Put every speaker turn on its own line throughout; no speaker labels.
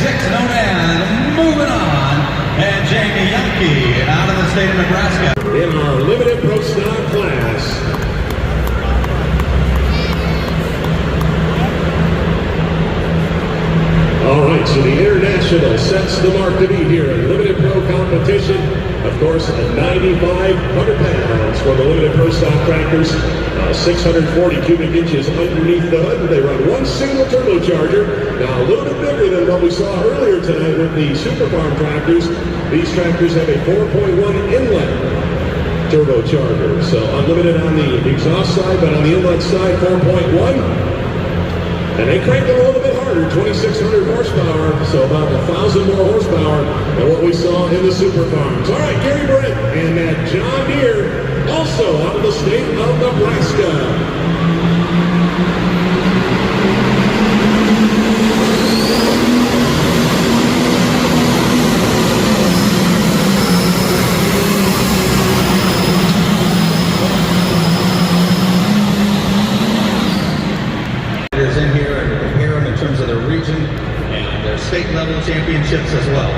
known as Moving On, and Jamie Yankee out of the state of Nebraska.
In our limited pro stock class. All right, so the International sets the mark to be here in limited pro competition. Of course, at 9,500 pounds for the limited pro stock tractors, 640 cubic inches underneath the hood. They run one single turbocharger. Now a little bit bigger than what we saw earlier tonight with the Super Farm tractors. These tractors have a 4.1 inlet turbocharger. So unlimited on the exhaust side, but on the inlet side, 4.1. And they crank it a little bit harder, 2,600 horsepower, so about 1,000 more horsepower than what we saw in the Super Farms. All right, Gary Brett and that John Deere, also out of the state of Nebraska.
In here and compare them in terms of their region and their state level championships as well.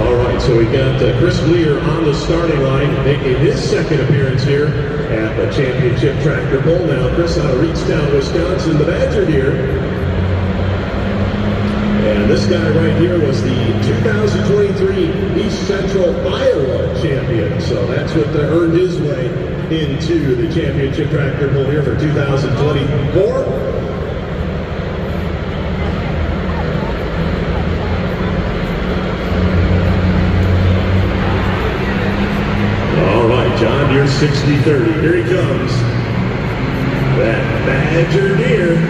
All right, so we got Chris Lear on the starting line, making his second appearance here at the Championship Tractor Bowl. Now, Chris out of Reedstown, Wisconsin, the Badger Deer. And this guy right here was the 2023 East Central Iowa champion. So that's what earned his way into the Championship Tractor Bowl here for 2024. All right, John Deere 60-30. Here he comes. That Badger Deere.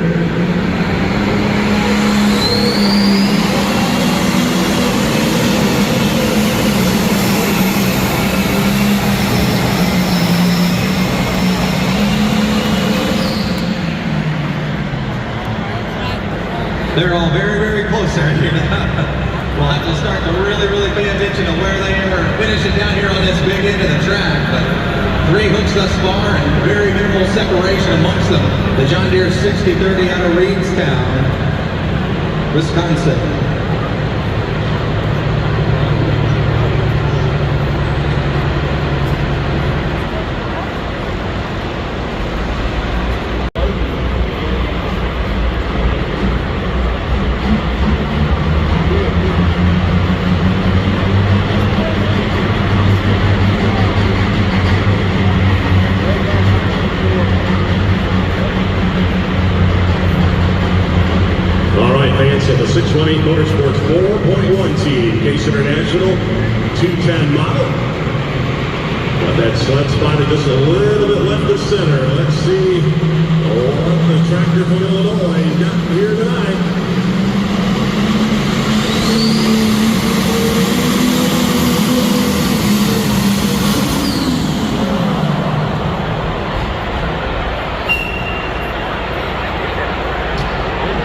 They're all very, very close there. We'll have to start to really pay attention to where they are finishing down here on this big end of the track. But 3 hooks thus far and very minimal separation amongst them. The John Deere 60-30 out of Reedstown, Wisconsin.
So the 618 Motorsports 4.1 team, Case International 210 model. Got that sled spotted just a little bit left of center. Let's see what the tractor from Illinois got here tonight.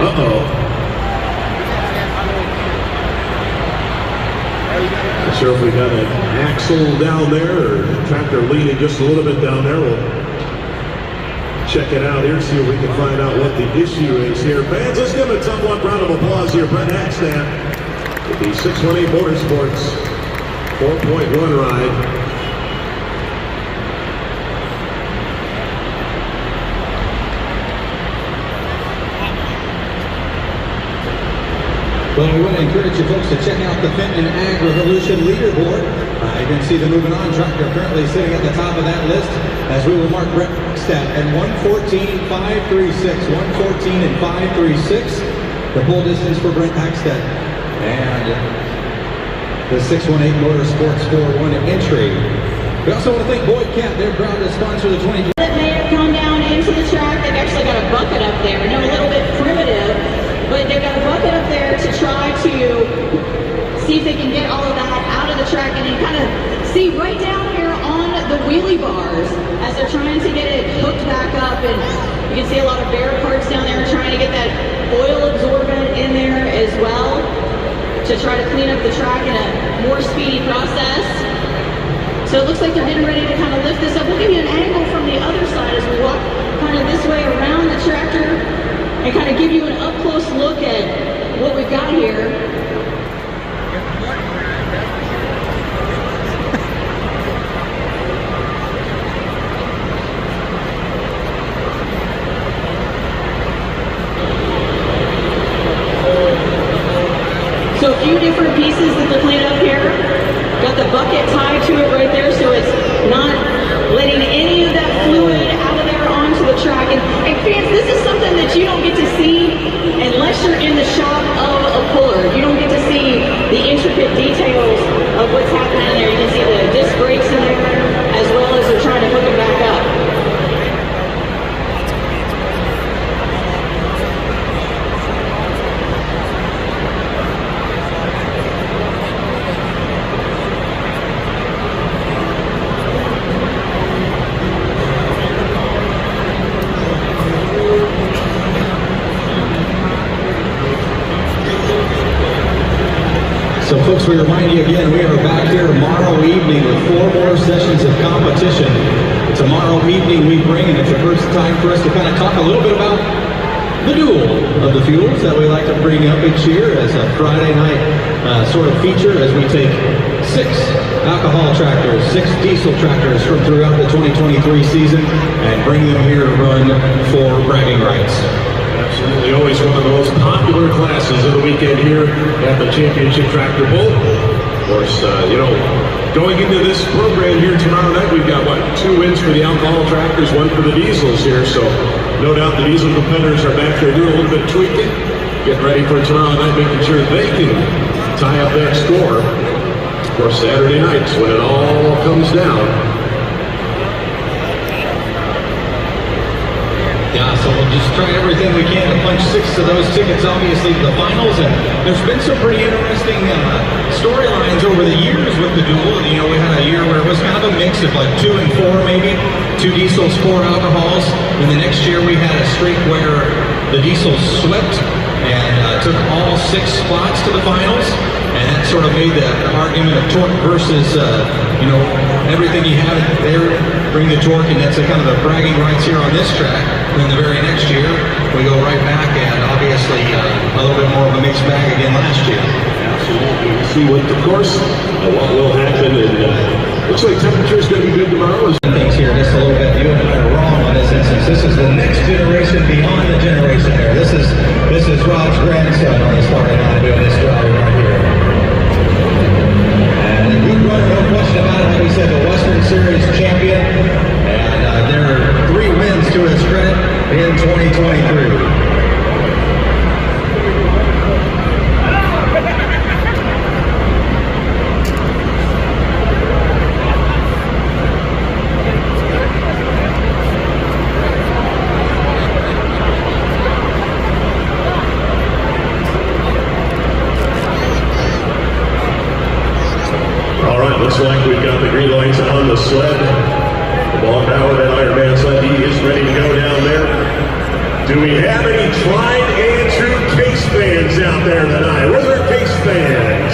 Uh-oh. Not sure if we got an axle down there or the tractor leaning just a little bit down there. We'll check it out here, see if we can find out what the issue is here. Fans, let's give him a tough luck round of applause here. Brent Hackstaff with the 618 Motorsports 4.1 ride.
Well, we want to encourage you folks to check out the Fenton Ag Revolution leaderboard. You can see the Moving On tractor currently sitting at the top of that list as we will mark Brent Hackstaff at 1:14.536. 1:14 and 5:36. The pole distance for Brent Hackstaff. And the 618 Motorsports 4.1 entry. We also want to thank Boyd Cat. They're proud to sponsor the 2020.
They have come down into the track. They've actually got a bucket up there. I know a little bit primitive, but they've got a bucket up there to try to see if they can get all of that out of the track, and you kind of see right down here on the wheelie bars as they're trying to get it hooked back up, and you can see a lot of bare parts down there trying to get that oil absorbent in there as well to try to clean up the track in a more speedy process. So it looks like they're getting ready to kind of lift this up. We'll give you an angle from the other side as we walk kind of this way around the tractor and kind of give you an up-close look at So a few different pieces that they're cleaning up here. Got the bucket tied to it right there, so it's not letting any of that fluid out of there onto the track. And fans, this is something that you don't get to see unless you're in the shop of a puller. You don't get to see the intricate details of what's happening in there. You can see the disc brakes in there, as well as they're trying to hook it back up.
So folks, we remind you again, we are back here tomorrow evening with 4 more sessions of competition. Tomorrow evening we bring, and it's the first time for us to kind of talk a little bit about the duel of the fuels that we like to bring up each year as a Friday night sort of feature as we take 6 alcohol tractors, 6 diesel tractors from throughout the 2023 season and bring them here to run for bragging rights.
Absolutely, always one of the most popular classes of the weekend here at the Championship Tractor Bowl. Of course, going into this program here tomorrow night, we've got, 2 wins for the alcohol tractors, 1 for the diesels here. So no doubt the diesel competitors are back there doing a little bit of tweaking, getting ready for tomorrow night, making sure they can tie up that score. Of course, Saturday nights when it all comes down.
Yeah, so we'll just try everything we can to punch 6 of those tickets, obviously, to the finals. And there's been some pretty interesting storylines over the years with the duel. You know, we had a year where it was kind of a mix of like 2 and 4 maybe, 2 diesels, 4 alcohols. And the next year we had a streak where the diesels swept and took all 6 spots to the finals. And that sort of made the argument of torque versus, everything you have there, bring the torque, and that's kind of the bragging rights here on this track. And then the very next year, we go right back, and obviously a little bit more of a mixed bag again last year.
Absolutely. We'll see what, of course, what will happen. And looks like temperature is going to be good tomorrow.
Things here just a little bit. You and I are wrong on this instance. This is the next generation beyond the generation there. This is Rob's grandson on this Friday night doing this driving right here. And a good runner, no question about it. Like we said, the Western Series champion. And there are 3 wins to his credit in 2023.
Looks like we've got the green lights on the sled. The ball power, that Ironman sled, he is ready to go down there. Do we have any tried and true Case fans out there tonight? Where's our Case fans?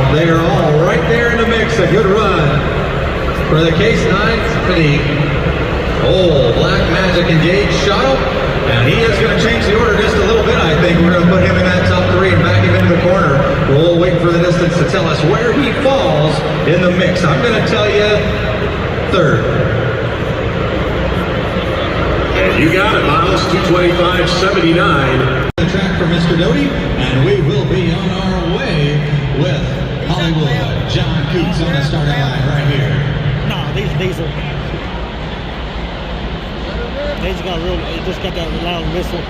They're all right there in the mix. A good run for the Case 9 for the old Black Magic Engage shuttle. And he is going to change the order just a little bit, I think. We're going to put him in that top 3 and back him into the corner. We'll wait for the distance to tell us where he falls in the mix. I'm going to tell you 3rd.
And you got it, Miles. 225.79.
The track for Mr. Doty, and we will be on our way with Hollywood John Coots on the starting line right here.
No, these are. They just got that loud whistle.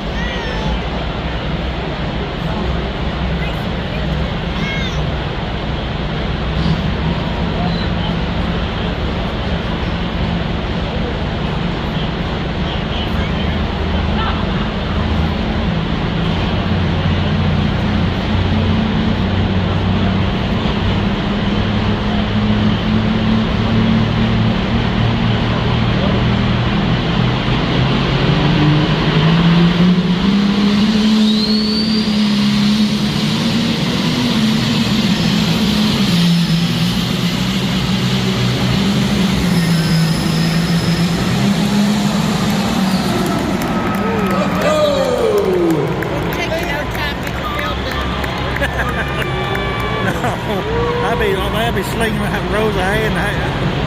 slinging rows of hay and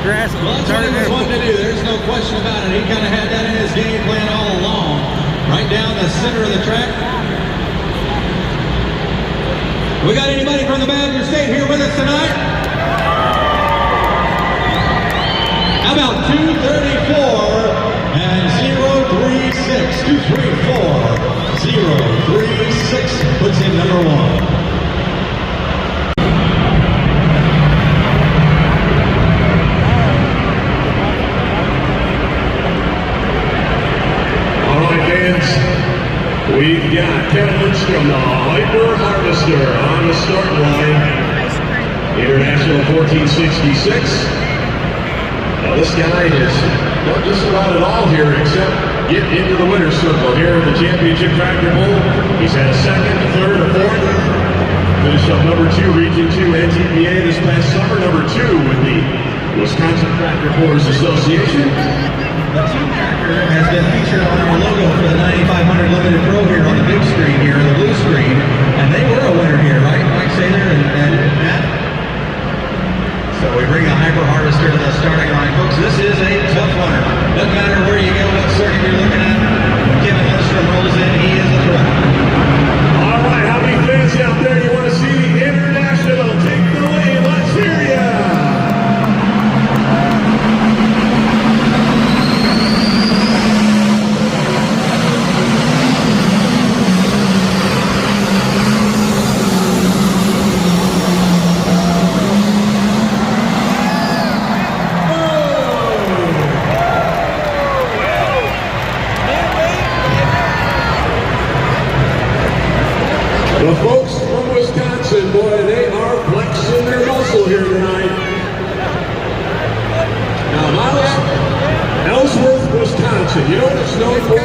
grass.
Well, that's what he was wanting to do. There's no question about it. He kind of had that in his game plan all along. Right down the center of the track. We got anybody from the Badger State here with us tonight? How about 234 and 036? 234, 036 puts him number one.
We've got Kevin Lindstrom, the Hyper Harvester, on the start line. International 1466. Now this guy has done just about it all here except get into the winner's circle here at the Championship Tractor Bowl. He's had a second, a third, a fourth. Finished up number 2, Region 2 nfma this past summer. Number 2 with the Wisconsin Tractor Pullers Association.
The team tractor has been featured on our logo for the 9500 Limited Pro here on the big screen here, the blue screen, and they were a winner here, right? Mike Saylor and Matt? So we bring a Hyper Harvester to the starting line. Folks, this is a tough runner. Doesn't matter where you go, what circuit you're looking at. Kevin Lindstrom rolls in, he is the threat.
All right, how many fans out there you want to see the International take the lead? Let's hear ya! The folks from Wisconsin, boy, they are flexing their muscle here tonight. Now, Miles, Ellsworth, Wisconsin, you know what it's known for?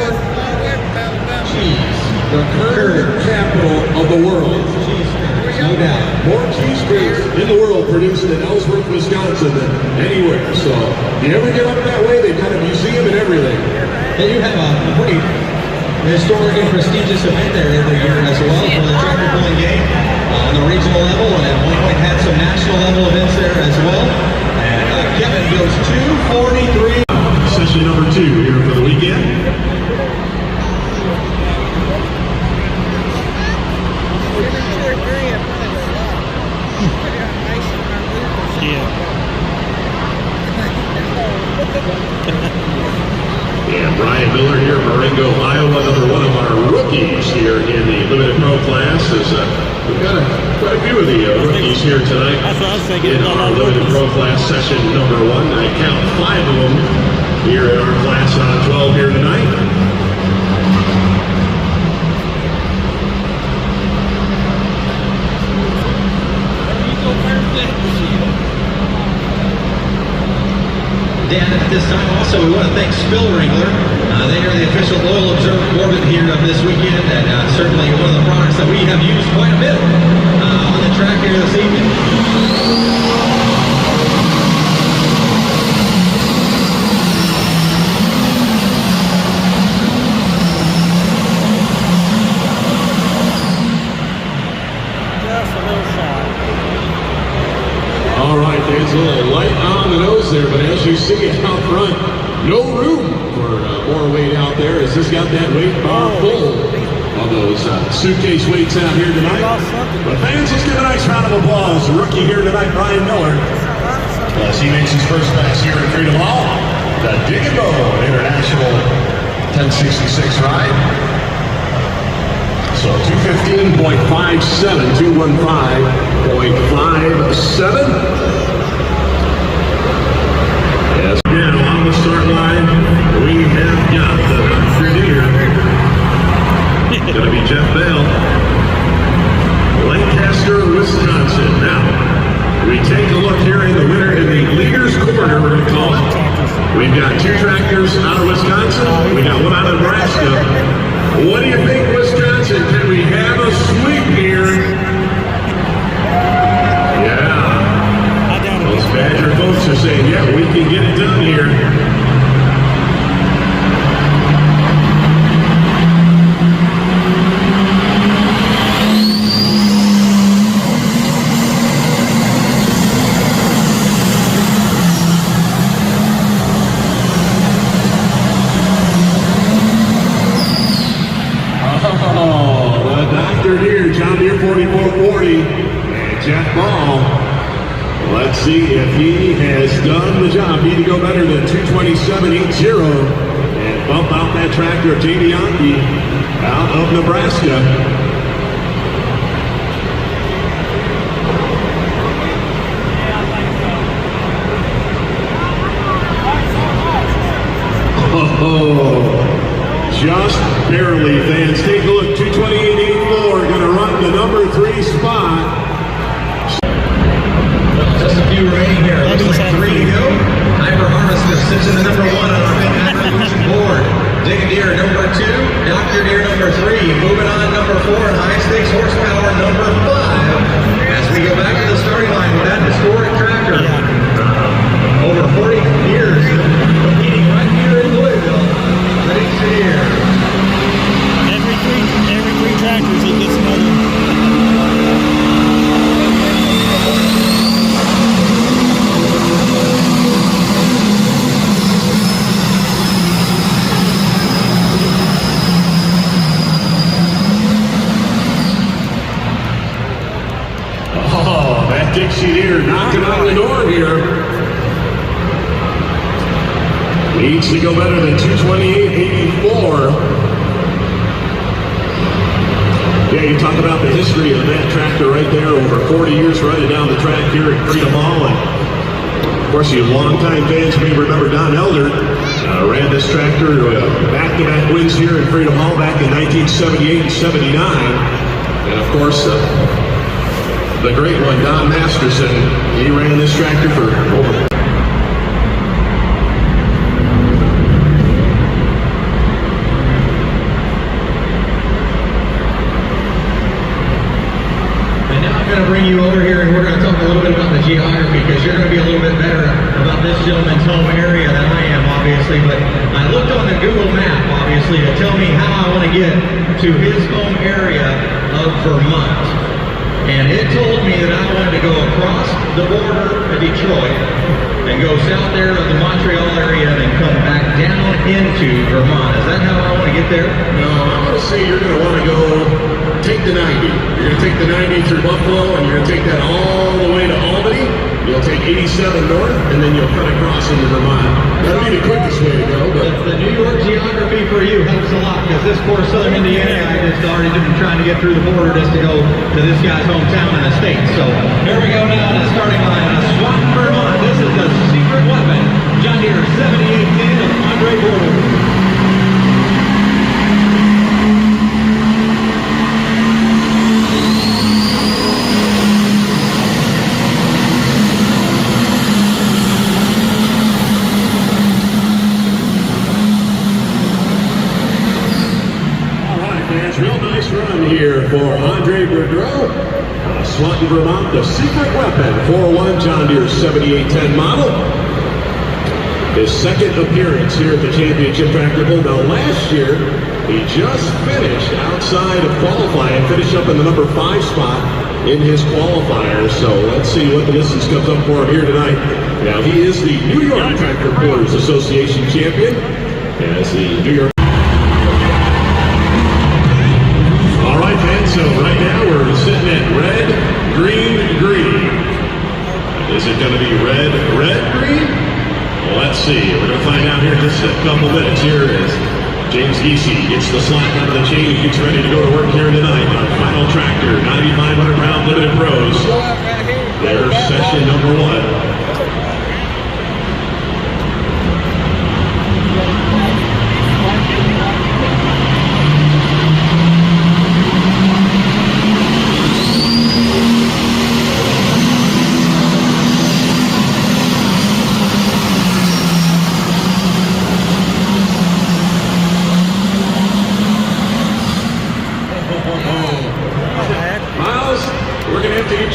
Cheese.
The curd capital of the world.
No doubt.
More cheese curds in the world produced in Ellsworth, Wisconsin than anywhere. So, if you ever get up that way, they've got a museum and everything.
And you have a pretty historic and prestigious event there every year as well for the tractor pulling game on the regional level, and at one point had some national level events there as well. And Kevin goes 243.
Session number 2 here for the weekend. And Brian Miller here, Marengo, Iowa, another one of our rookies here in the Limited Pro class. We've got quite a few of the rookies here tonight in our Limited Pro class session number 1. I count 5 of them here in our class on 12 here tonight.
Dan, at this time also we want to thank Spill Wrangler. They are the official oil absorbent here of this weekend, and certainly one of the products that we have used quite a bit on the track here this evening.
All right, there's a little light on the nose there, but as you see it out front, no room for more weight out there as this got that weight bar full of those suitcase weights out here tonight. But fans, let's give a nice round of applause. Rookie here tonight, Brian Miller, as he makes his first pass here at Freedom Hall. The Dig and Bow International 1066 ride. So 215.57, 215.57. Yes, again, on the start line, we have got the Grenadier. Going to be Jeff Bell. Lancaster, Wisconsin. Now, we take a look here in the winner in the leaders corner, we're going to call it. We've got 2 tractors out of Wisconsin. We got 1 out of Nebraska. What do you think, Wisconsin? Can we have a sweep here? Yeah. Those Badger folks are saying, yeah, we can get it done here. 500 here, John Deere 4440. And Jeff Ball, let's see if he has done the job. Need to go better than 227.80 and bump out that tractor of Jamie Yonke out of Nebraska. Oh, just barely, fans. Take a look, 228.84, going to run the number 3 spot.
Just a few remaining here. Looks like 3 to go. Hyper Harvester sits in the number 1 on our Evolution board. Digging Deere number 2. Dr. Deere number 3. Moving on number 4. High stakes horsepower number 5. As we go back to the starting line with that historic tractor. Over 40 years competing right here in Louisville. Race here.
Every three tractors, it gets another.
Oh, that Dixie Deere knocking on the door here. Needs to go better than 228.84. Yeah, you talk about the history of that tractor right there, over 40 years running down the track here at Freedom Hall. And of course, you longtime fans may remember Don Elder ran this tractor back-to-back wins here in Freedom Hall back in 1978 and 79. And of course, the great one, Don Masterson, he ran this tractor for over.
Bring you over here and we're going to talk a little bit about the geography because you're going to be a little bit better about this gentleman's home area than I am, obviously. But I looked on the Google map, obviously, to tell me how I want to get to his home area of Vermont. And it told me that I wanted to go across the border of Detroit and go south there to the Montreal area and then come back down into Vermont. Is that how I want to get there?
No, I'm going to say you're going to want to go take the 90. You're going to take the 90 through Buffalo, and you're going to take that all the way to Albany. You'll take 87 north, and then you'll cut across into Vermont. That'll be the quickest way to go. But
the New York geography for you helps a lot, because this poor Southern Indiana guy just already been trying to get through the border just to go to this guy's hometown in the States. So here we go now to the starting line of Swanton, Vermont. This is the secret weapon, John Deere 7810 of Andre Border.
real nice run here for Andre Boudreau. Swanton, Vermont, the secret weapon, 401 John Deere 7810 model. His second appearance here at the Championship Tractor Bowl. Now last year, he just finished outside of qualifying, finished up in the number 5 spot in his qualifier. So let's see what the distance comes up for him here tonight. Now he is the New York Tractor Pullers Association champion. As the New York. All right, fans. So right now we're sitting at red, green, green. Is it going to be red, red, green? Well, let's see. We're going to find out here in just a couple minutes. Here is James Geesey gets the slack out of the chain. Gets ready to go to work here tonight on Final Tractor 9,500 round limited pros. Their session number 1.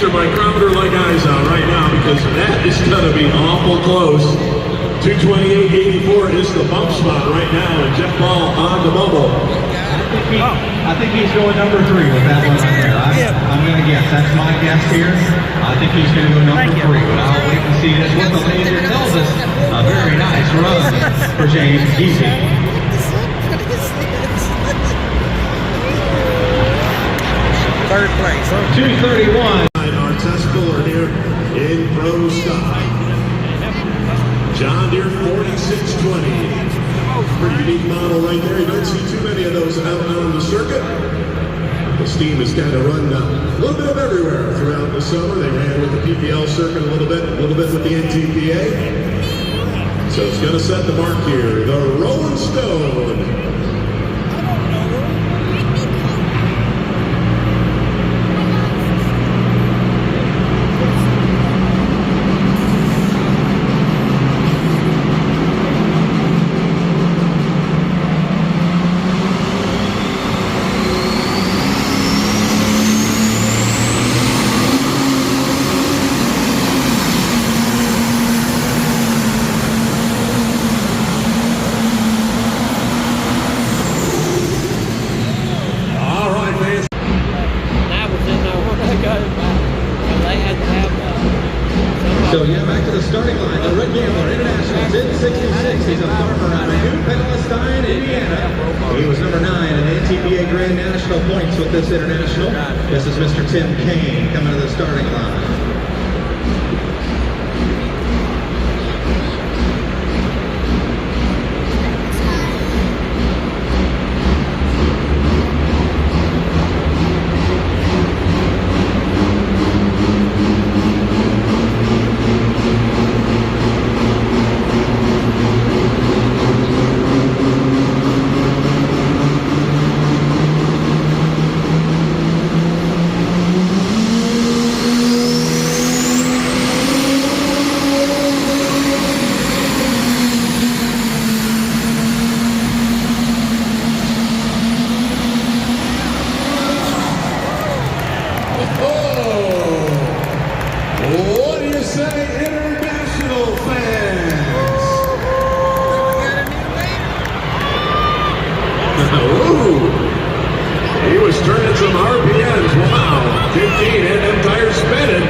Your micrometer like eyes on right now, because that is going to be awful close. 228.84 is the bump spot right now, and Jeff Ball on the bubble.
I think he's going number 3 with that one right there. I'm going to guess. That's my guess here. I think he's going to go number 3, but I'll wait and see. That's what the laser tells us. A very nice run for James Geesey.
third place.
231.
Our test puller here in Pro Stock. John Deere 4620. Pretty unique model right there. You don't see too many of those out on the circuit. The steam has kind of run a little bit of everywhere throughout the summer. They ran with the PPL circuit a little bit with the NTPA. So it's going to set the mark here. The Rolling Stone.
So yeah, back to the starting line. The Red Gambler International is in 66. He's a farmer out of New Palestine, Indiana. He was number 9 in the NTPA Grand National points with this international. This is Mr. Tim Kane coming to the starting line.
He was turning some RPMs. Wow. 15 and them tires spinning.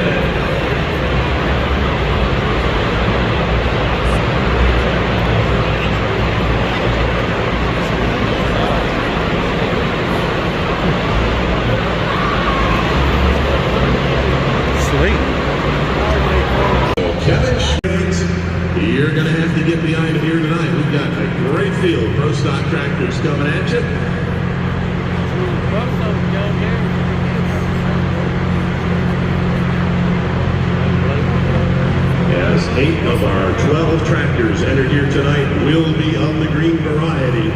Sweet.
Kevin Schmidt, you're going to have to get behind it here tonight. We've got a great field. Pro Stock tractors coming at you. As 8 of our 12 tractors entered here tonight will be of the green variety.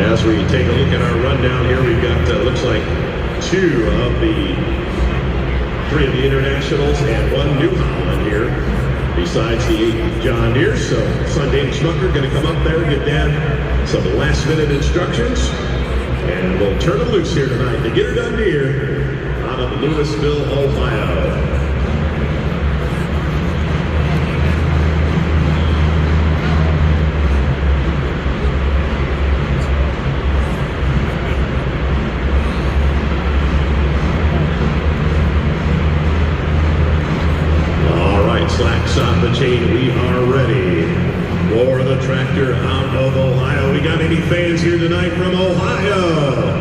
As we take a look at our rundown here, we've got, looks like 3 of the internationals and 1 New Holland here, besides the 8 John Deere. So Sunday Schmucker going to come up there and get Dad some last minute instructions. And we'll turn them loose here tonight to get her done here out of Louisville, Ohio. Slacks on the chain, we are ready for the tractor out of Ohio. We got any fans here tonight from Ohio?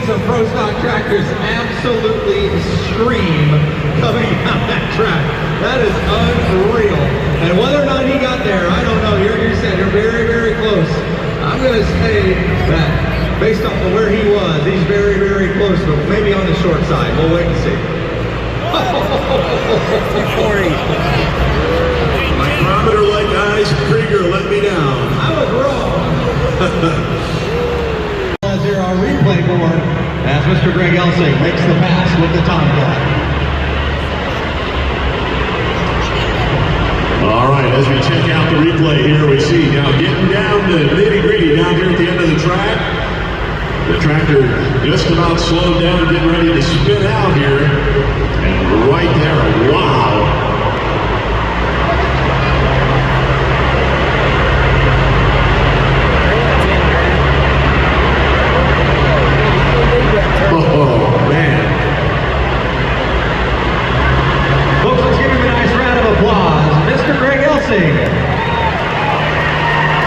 Some Pro Stock tractors absolutely scream coming out that track. That is unreal. And whether or not he got there, I don't know. You're saying you're very, very close. I'm going to say that based off of where he was, he's very, very close, but maybe on the short side. We'll wait and see.
My chronometer like eyes, Krieger let me down.
I was wrong. As here our replay board, as Mr. Greg Elsing makes the pass with the time clock.
All right, as we check out the replay here, we see now getting down to nitty-gritty down here at the end of the track. The tractor just about slowed down, getting ready to spin out here.